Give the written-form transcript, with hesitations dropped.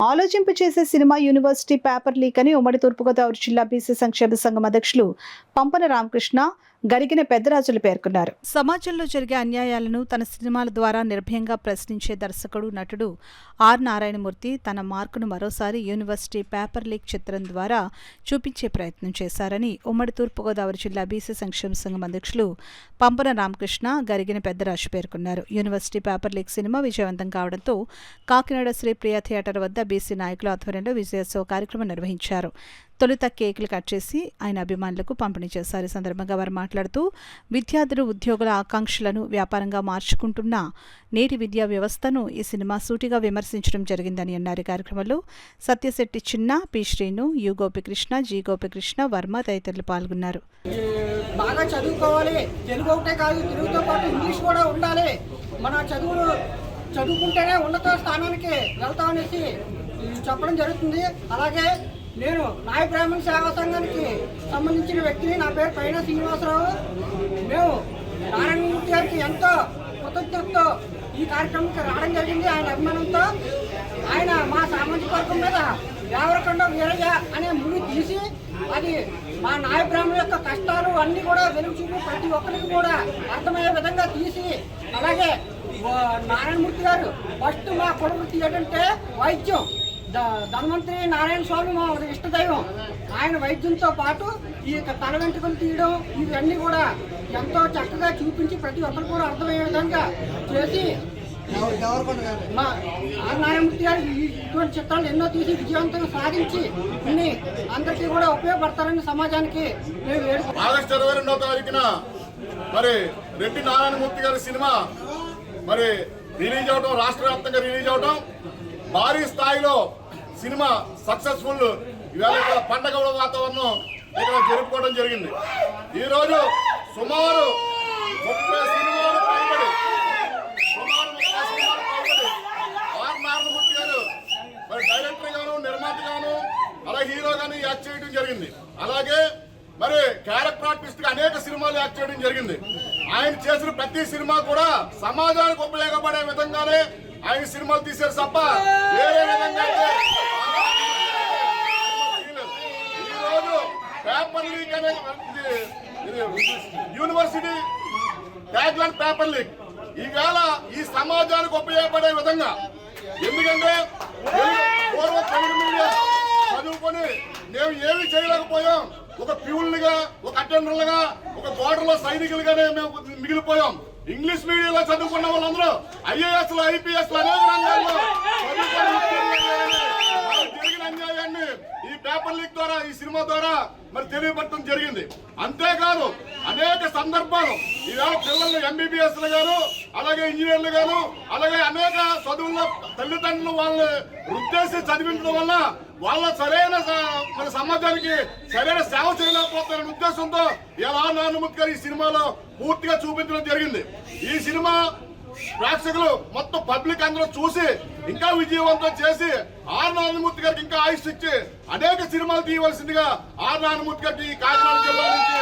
ఆలోచింపు చేసే cinema university paper leak అని ఉమ్మడి తూర్పుగోదావరి జిల్లా బీసీ సంక్షేమ సంఘం అధ్యక్షులు పంపన రామకృష్ణ గరిగిన పెద్దరాజులు పేర్కొన్నారు. సమాజంలో జరిగే అన్యాయాలను తన సినిమాల ద్వారా నిర్భయంగా ప్రశ్నించే దర్శకుడు, నటుడు ఆర్ నారాయణమూర్తి తన మార్కును మరోసారి యూనివర్సిటీ పేపర్ లీక్ చిత్రం ద్వారా చూపించే ప్రయత్నం చేశారని ఉమ్మడి తూర్పుగోదావరి జిల్లా బీసీ సంక్షేమ సంఘం అధ్యక్షులు పంపన రామకృష్ణ గరిగిన పెద్దరాజు పేర్కొన్నారు. యూనివర్సిటీ పేపర్ లీక్ సినిమా విజయవంతం కావడంతో కాకినాడ శ్రీ ప్రియా థియేటర్ వద్ద బీసీ నాయకుల ఆధ్వర్యంలో విజయోత్సవ కార్యక్రమం నిర్వహించారు. తొలుత కేకులు కట్ చేసి ఆయన అభిమానులకు పంపిణీ చేశారు. ఈ సందర్భంగా వారు మాట్లాడుతూ విద్యార్థులు ఉద్యోగుల ఆకాంక్షలను వ్యాపారంగా మార్చుకుంటున్న నేటి విద్యా వ్యవస్థను ఈ సినిమా సూటిగా విమర్శించడం జరిగిందని అన్నారు. కార్యక్రమంలో సత్యశెట్టి చిన్న, P Srinu, you Gopikrishna, G Gopikrishna, Varma తదితరులు పాల్గొన్నారు. బాగా చదువుకోవాలి, తెలుగు ఒకటే కాదు, తెలుగుతో పాటు ఇంగ్లీష్ కూడా ఉండాలి. మన చదువుకుంటేనే ఉన్నత స్థానానికి వెళ్తామనేసి చెప్పడం జరుగుతుంది. అలాగే నేను నాయ బ్రాహ్మణ సేవా సంఘానికి సంబంధించిన వ్యక్తిని. నా పేరు పైన శ్రీనివాసరావు. మేము నారాయణమూర్తి గారికి ఎంతో కృతజ్ఞతతో ఈ కార్యక్రమానికి రావడం జరిగింది. ఆయన అభిమానంతో ఆయన మా సామాజిక వర్గం మీద దేవరకొండ వీరయ్య అనే మూవీ తీసి అది మా నాయ బ్రాహ్మణ యొక్క కష్టాలు అన్నీ కూడా వెలుగు చూపి ప్రతి ఒక్కరికి కూడా అర్థమయ్యే విధంగా తీసి, అలాగే నారాయణమూర్తి గారు ఫస్ట్ మా కుటుంబం ఏంటంటే వైద్యం. ధన్వంతరి నారాయణ స్వామి మా ఇష్టదైవం. ఆయన వైద్యంతో పాటు ఈ తల వెంట్రుకలు తీయడం ఇవన్నీ కూడా ఎంతో చక్కగా చూపించి ప్రతి ఒక్కరు కూడా అర్థమయ్యే విధంగా చేసి మా నారాయణమూర్తి గారు ఇటువంటి చిత్రాలు ఎన్నో తీసి విజయవంతంగా సాధించి ఇన్ని అందరికీ కూడా ఉపయోగపడతారని సమాజానికి మేము ఆగస్టు 22వ తారీఖున మరి రెడ్డి నారాయణమూర్తి గారి సినిమా మరి రిలీజ్ అవడం, రాష్ట్ర వ్యాప్తంగా రిలీజ్ అవడం, భారీ స్థాయిలో సినిమా సక్సెస్ఫుల్ ఇవాళ పండగ వాతావరణం ఇక్కడ జరుపుకోవడం జరిగింది. ఈరోజు సుమారు 30 సినిమాలు పైబడి ఆర్ నారాయణమూర్తి గారు మరి డైరెక్టర్ గాను, నిర్మాత గాను, అలాగే హీరో గాను యాక్ట్ చేయడం జరిగింది. అలాగే మరి క్యారెక్టర్ ఆర్టిస్ట్ గా అనేక సినిమాలు యాక్ట్ చేయడం జరిగింది. ఆయన చేసిన ప్రతి సినిమా కూడా సమాజానికి ఉపయోగపడే విధంగానే ఆయన సినిమాలు తీశారు తప్ప వేరే విధంగా ఈరోజు పేపర్ లీక్ అనే university tag line paper leak ఈవేళ ఈ సమాజానికి ఉపయోగపడే విధంగా, ఎందుకంటే పూర్వ తెలుగు మీడియా చదువుకొని మేము ఏమి చేయలేకపోయాం. ఒక ప్యూన్లుగా, ఒక అటెండర్లుగా, ఒక బోర్డర్లో సైనికులుగానే మేము మిగిలిపోయాం. ఇంగ్లీష్ మీడియంలో చదువుకున్న వాళ్ళందరూ ఐఏఎస్లు, ఐపీఎస్లు అనేక రంగాల్లో జరిగిన అన్యాయాన్ని ఈ పేపర్ లీక్ ద్వారా, ఈ సినిమా ద్వారా మరి తెలియపడటం జరిగింది. అంతేకాదు అనేక సందర్భాలు ఈవేళ పిల్లలు ఎంబీబీఎస్లు గాను, అలాగే ఇంజనీర్లు గాను, అలాగే అనేక చదువుల్లో తల్లిదండ్రులు వాళ్ళని ఉద్దేశించి చదివించడం వల్ల వాళ్ళ సరైన మన సమాజానికి సరైన సేవ చేయలేకపోతారనే ఉద్దేశంతో ఇలా నారాయణమూర్తి గారు ఈ సినిమాలో పూర్తిగా చూపించడం జరిగింది. ఈ సినిమా ప్రేక్షకులు మొత్తం పబ్లిక్ అందరూ చూసి ఇంకా విజయవంతం చేసి ఆర్ నారాయణమూర్తి గారికి ఇంకా ఆయుష్ ఇచ్చి అనేక సినిమాలు తీయవలసిందిగా ఆర్ నారాయణమూర్తి గారికి కాకినాడ జిల్లా నుంచి